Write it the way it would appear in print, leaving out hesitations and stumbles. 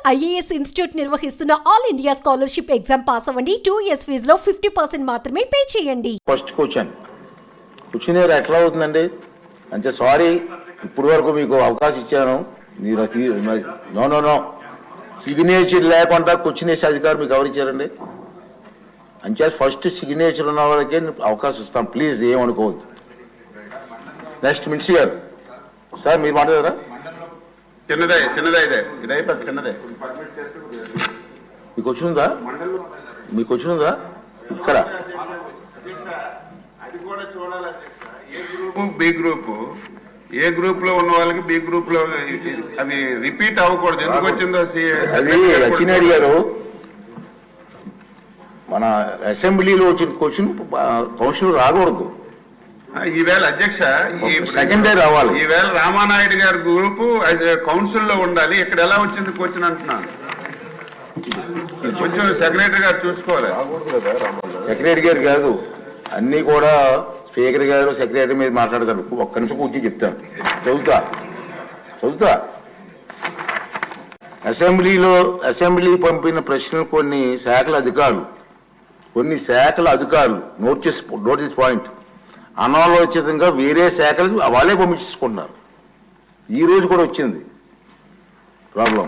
IAS institute నిర్వహిస్తున్న all India scholarship exam pass అవ్వండి. 2 years ఫీజులో 50% మాత్రమే పే చేయండి. ఫస్ట్ క్వశ్చన్ ఎట్లా అవుతుందండి అంటే సారీ ఇప్పుడు వరకు మీకు అవకాశం ఇచ్చాను మీరు నో సిగ్నేచర్ లేకుండా క్వశ్చన్ వేసే అధికారం మీకు ఎవరు ఇచ్చారండి? అంటే ఫస్ట్ సిగ్నేచర్ ఉన్న వాళ్ళకే అవకాశం ఇస్తాం, ప్లీజ్ ఏమనుకోవద్దు. నెక్స్ట్ మినిస్టర్ గారు సార్ మీరు మాట్లాడారా? చిన్నదే ఇది అయిపోతుంది చిన్నదే. మీకు వచ్చిందా ఇక్కడ ఏ గ్రూప్ లో ఉన్న వాళ్ళకి బి గ్రూప్ లో అవి రిపీట్ అవ్వకూడదు. ఎందుకు వచ్చిందో అది అచ్చినాయుడు గారు మన అసెంబ్లీలో వచ్చిన క్వశ్చన్ కౌన్సిల్ రాకూడదు. ఈవేళ అధ్యక్ష సెకండ్ డే రావాలి. ఈవేళ రామానాయుడు గారి గ్రూపు కౌన్సిల్ లో ఉండాలి. ఇక్కడ ఎలా వచ్చింది క్వశ్చన్ అంటున్నాను. కొంచెం సెక్రటరీ గారు చూసుకోవాలి. సెక్రటరీ గారు కాదు, అన్ని కూడా స్పీకర్ గారు సెక్రటరీ మీద మాట్లాడతారు. ఒక్క నిమిషం కూర్చొని చెప్తాను, చదువుతా. అసెంబ్లీ పంపిన ప్రశ్నలు కొన్ని శాఖల అధికారులు నోటీస్ పాయింట్ అనాలోచితంగా వేరే శాఖలు వాళ్ళే పంపించుకుంటున్నారు. ఈ రోజు కూడా వచ్చింది ప్రాబ్లం.